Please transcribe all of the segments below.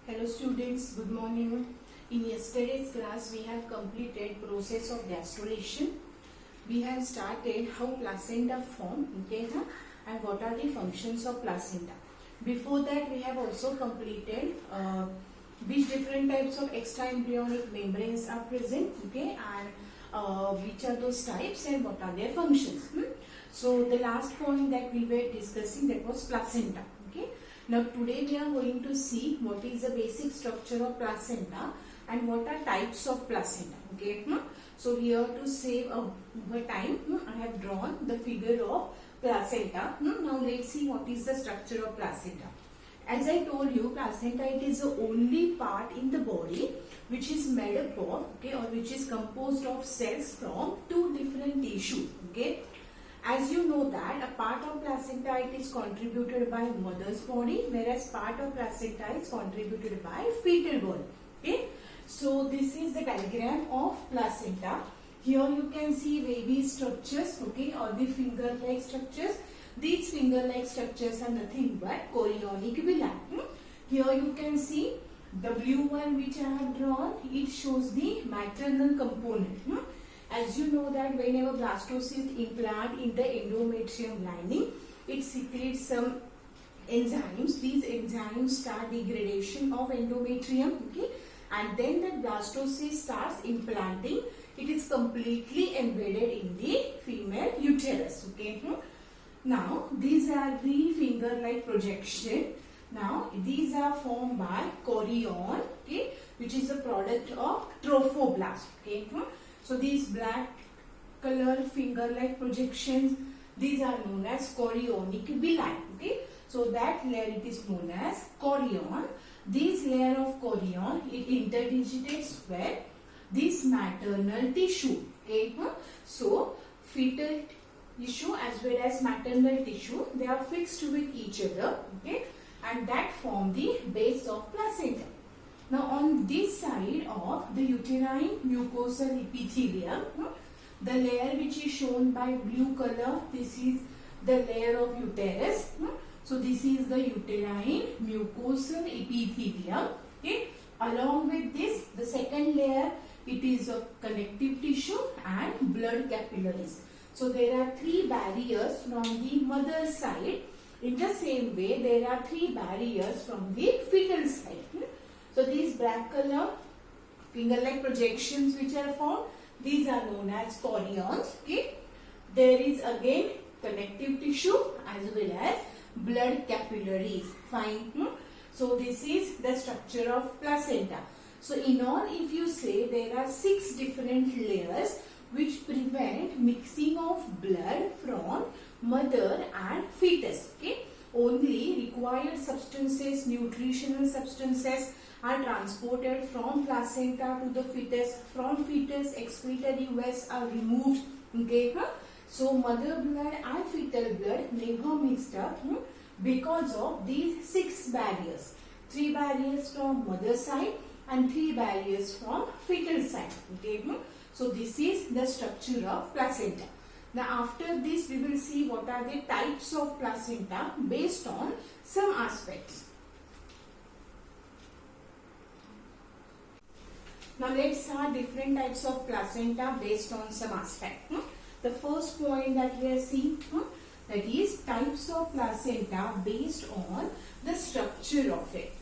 Hello students, good morning. In yesterday's class we have completed process of gastrulation. We have started how placenta form, okay, and what are the functions of placenta. Before that we have also completed which different types of extraembryonic membranes are present, okay, and which are those types and what are their functions. So the last point that we were discussing, that was placenta, okay. Now today we are going to see what is the basic structure of placenta and what are types of placenta, okay. So here to save time, I have drawn the figure of placenta. Now let's see what is the structure of placenta. As I told you, placenta, it is the only part in the body which is made up of, okay, or which is composed of cells from two different tissues, okay. As you know that a part of placenta, it is contributed by mother's body, whereas part of placenta is contributed by fetal body, okay. So this is the diagram of placenta. Here you can see baby structures, okay, or the finger-like structures. These finger-like structures are nothing but chorionic villi. Here you can see the blue one which I have drawn. It shows the maternal component. As you know that whenever blastocyst implant in the endometrium lining, it secretes some enzymes. These enzymes start degradation of endometrium, okay, and then the blastocyst starts implanting. It is completely embedded in the female uterus, okay. Now these are the finger-like projection. Now these are formed by chorion, okay, which is a product of trophoblast, okay. So these black color finger-like projections, these are known as chorionic villi, okay. So that layer, it is known as chorion. This layer of chorion, it interdigitates with this maternal tissue, okay. So fetal tissue as well as maternal tissue, they are fixed with each other, okay, and that form the base of placenta. Now on this side of the uterine mucosal epithelium, the layer which is shown by blue color, this is the layer of uterus. So this is the uterine mucosal epithelium, okay. Along with this, the second layer, it is of connective tissue and blood capillaries. So there are three barriers from the mother's side. In the same way, there are three barriers from the fetal side. So these black color finger-like projections which are formed, these are known as chorions, okay. There is again connective tissue as well as blood capillaries, fine. So this is the structure of placenta. So in all, if you say, there are 6 different layers which prevent mixing of blood from mother and fetus, okay. Only required substances, nutritional substances, are transported from placenta to the fetus. From fetus, excretory wastes are removed, okay. So mother blood and fetal blood never mixed up because of these 6 barriers. 3 barriers from mother side and 3 barriers from fetal side, okay. So this is the structure of placenta. Now after this we will see what are the types of placenta based on some aspects. Now let's start different types of placenta based on some aspect. The first point that we are seeing, that is types of placenta based on the structure of it.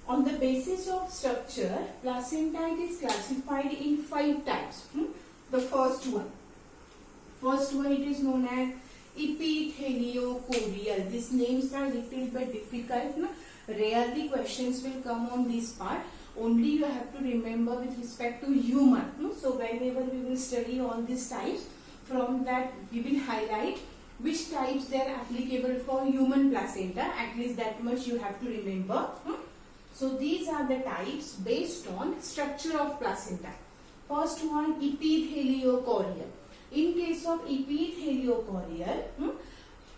On the basis of structure, placenta is classified in 5 types. The first one it is known as epitheliochorial. These names are little bit difficult. Rarely questions will come on this part. Only you have to remember with respect to human. So whenever we will study all these types, from that we will highlight which types they are applicable for human placenta. At least that much you have to remember. So these are the types based on structure of placenta. First one, epitheliochorial. In case of epitheliochorial,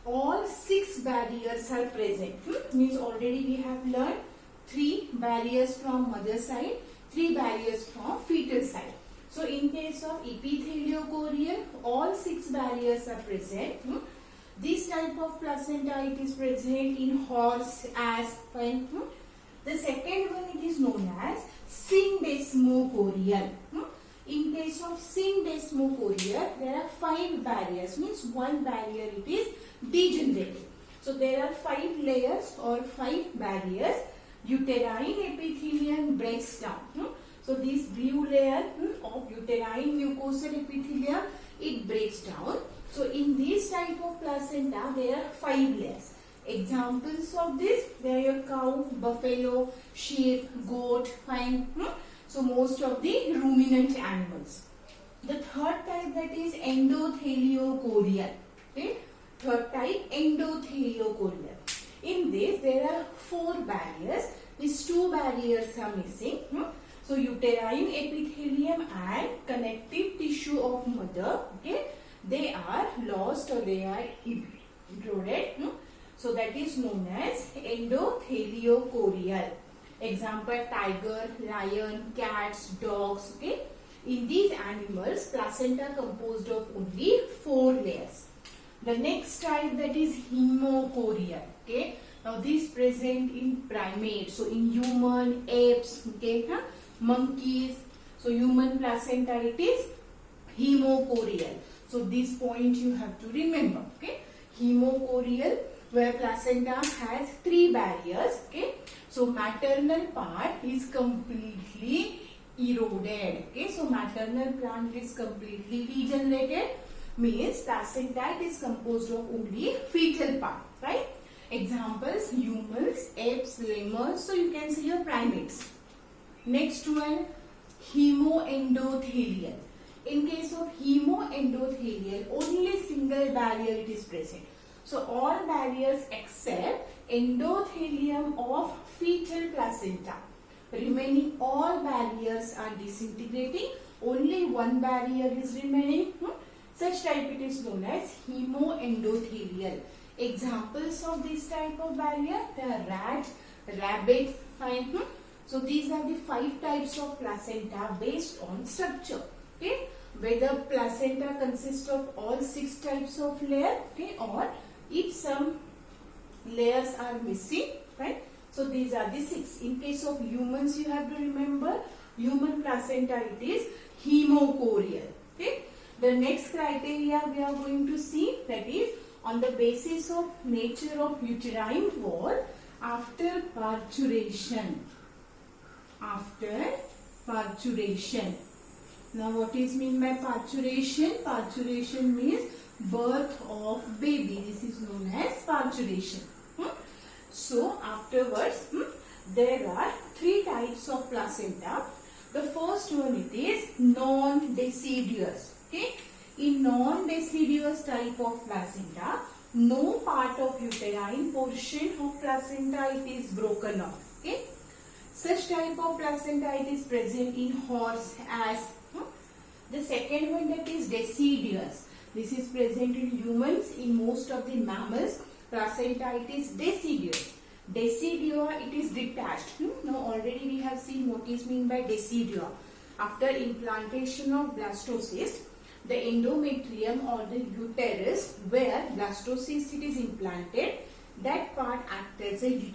all 6 barriers are present. Means already we have learned 3 barriers from mother side, 3 barriers from fetal side. So in case of epitheliochorial, all 6 barriers are present. This type of placenta, it is present in horse, ass, The second one, it is known as syndesmochorial. In case of syndesmochorial, there are 5 barriers, means one barrier it is degenerated. So there are 5 layers or 5 barriers. Uterine epithelium breaks down. So this blue layer of uterine mucosal epithelium, it breaks down. So in this type of placenta, there are 5 layers. Examples of this, there are your cow, buffalo, sheep, goat, fine. So most of the ruminant animals. The third type, that is endotheliochorial. Okay? Third type, endotheliochorial. In this, there are 4 barriers. These 2 barriers are missing. So uterine epithelium and connective tissue of mother, okay, they are lost or they are eroded. So that is known as endotheliochorial. Example, tiger, lion, cats, dogs. Okay, in these animals, placenta composed of only 4 layers. The next type, that is hemochorial. Okay, now this present in primates. So in human, apes, okay, monkeys. So human placenta, it is hemochorial. So this point you have to remember. Okay, hemochorial, where placenta has 3 barriers. Okay, so maternal part is completely eroded. Okay, so maternal plant is completely degenerated, means placenta is composed of only fetal part, right? Examples, humans, apes, lemurs. So you can see your primates. Next one, hemoendothelial. In case of hemoendothelial, only single barrier it is present. So all barriers except endothelium of fetal placenta. Remaining all barriers are disintegrating. Only one barrier is remaining. Such type it is known as hemoendothelial. Examples of this type of barrier, the rat, rabbit, fine. So these are the 5 types of placenta based on structure. Okay, whether placenta consists of all 6 types of layer, okay, or if some layers are missing, right? So these are the 6. In case of humans, you have to remember human placenta, it is hemochorial. Okay. The next criteria we are going to see, that is on the basis of nature of uterine wall after parturition. After parturition. Now what is mean by parturition? Parturition means birth of baby. This is known as parturition. So afterwards, there are 3 types of placenta. The first one, it is non-deciduous. Okay, in non-deciduous type of placenta, no part of uterine portion of placenta it is broken off. Okay, such type of placenta it is present in horse, ass. The second one, that is deciduous. This is present in humans. In most of the mammals, placenta it is deciduous. Decidua, it is detached. Now already we have seen what is mean by decidua. After implantation of blastocyst, the endometrium or the uterus where blastocyst it is implanted, that part acts as a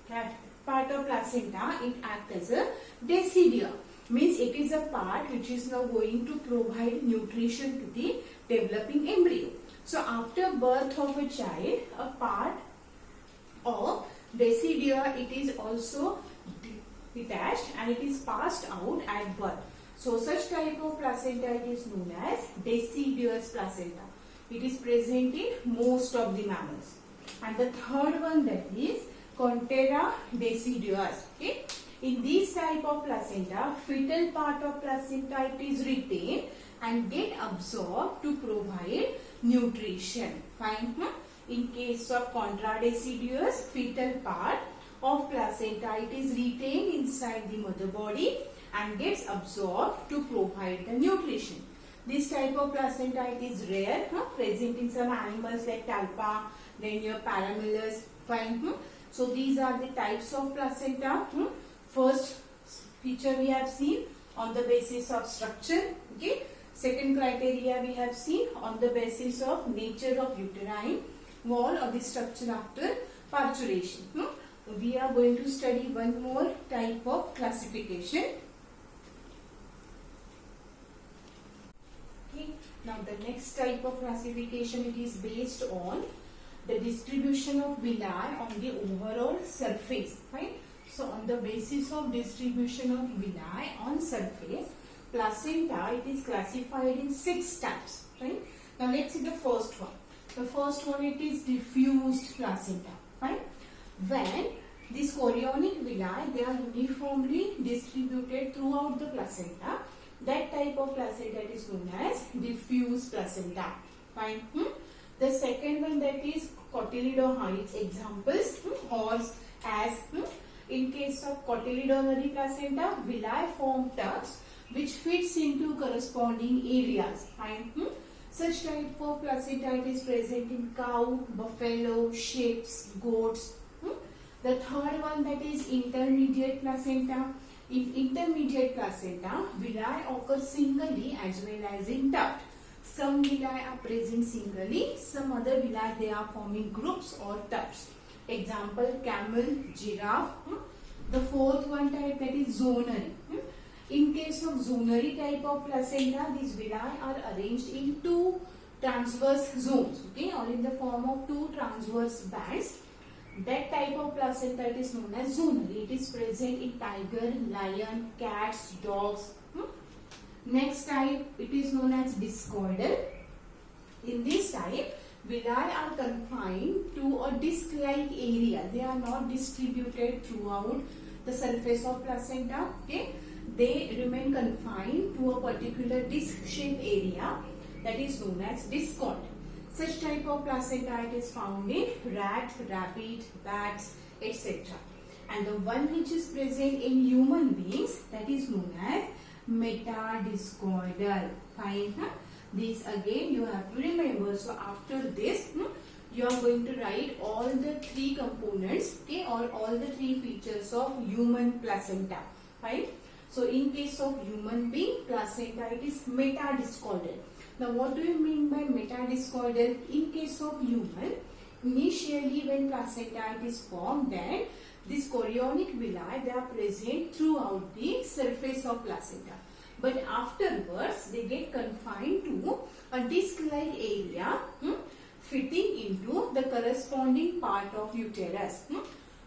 that part of placenta, it acts as a decidua. Means it is a part which is now going to provide nutrition to the developing embryo. So after birth of a child, a part of decidua it is also detached and it is passed out at birth. So such type of placenta it is known as deciduous placenta. It is present in most of the mammals. And the third one, that is Contera deciduous. Okay. In this type of placenta, fetal part of placenta it is retained and get absorbed to provide nutrition. Fine. In case of contradeciduous, fetal part of placenta it is retained inside the mother body and gets absorbed to provide the nutrition. This type of placenta it is rare, present in some animals like talpa, then your Parameles. Fine. So these are the types of placenta. First feature we have seen on the basis of structure. Okay. Second criteria we have seen on the basis of nature of uterine wall or the structure after parturition. we are going to study one more type of classification. Okay. Now the next type of classification, it is based on the distribution of villi on the overall surface. Right. So on the basis of distribution of villi on surface, placenta, it is classified in 6 types. Right. Now let's see the first one. The first one, it is diffused placenta. Right. When these chorionic villi, they are uniformly distributed throughout the placenta, that type of placenta is known as diffuse placenta. Fine. The second one, that is cotyledonary. Examples, horse, ass. In case of cotyledonary placenta, villi form tufts which fits into corresponding areas. Fine. Such type of placenta is present in cow, buffalo, sheep, goats. The third one, that is intermediate placenta. In intermediate placenta, villi occur singly as well as in tuft. Some villi are present singly, some other villi, they are forming groups or tufts. Example, camel, giraffe. The fourth one type, that is zonary. In case of zonary type of placenta, these villi are arranged in 2 transverse zones, okay, or in the form of 2 transverse bands. That type of placenta is known as zonary. It is present in tiger, lion, cats, dogs. Next type, it is known as discoidal. In this type, villi are confined to a disc-like area. They are not distributed throughout the surface of placenta. Okay, they remain confined to a particular disc-shaped area, that is known as discoid. Such type of placenta, it is found in rat, rabbit, bats, etc. And the one which is present in human beings, that is known as metadiscoidal. Fine. This again you have to remember. So after this, you are going to write all the 3 components, okay, or all the 3 features of human placenta. Right. So in case of human being placenta, it is metadiscoidal. Now what do you mean by metadiscoidal? In case of human, initially when placenta is formed, then these chorionic villi, they are present throughout the surface of placenta. But afterwards, they get confined to a disc-like area fitting into the corresponding part of uterus.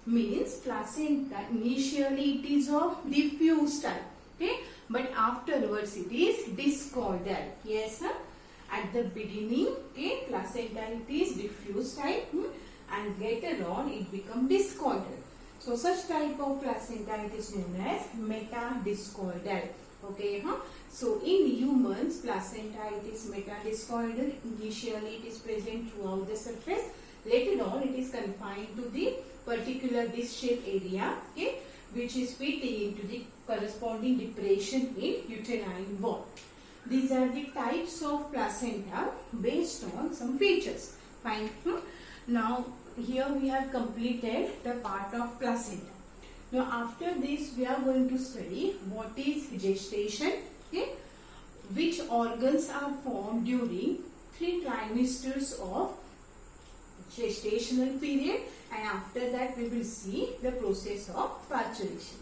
Means placenta, initially it is of diffuse type. Okay, but afterwards it is discoidal. Yes, at the beginning, okay, placenta, it is diffuse type, and later on it becomes discoidal. So such type of placenta, it is known as metadiscoidal. Okay, so in humans, placenta, it is metadiscoidal. Initially it is present throughout the surface. Later on it is confined to the particular disc-shaped area, okay, which is fitting into the corresponding depression in uterine wall. These are the types of placenta based on some features. Fine. Now here we have completed the part of placenta. Now after this we are going to study what is gestation, okay, which organs are formed during 3 trimesters of gestational period, and after that we will see the process of parturition.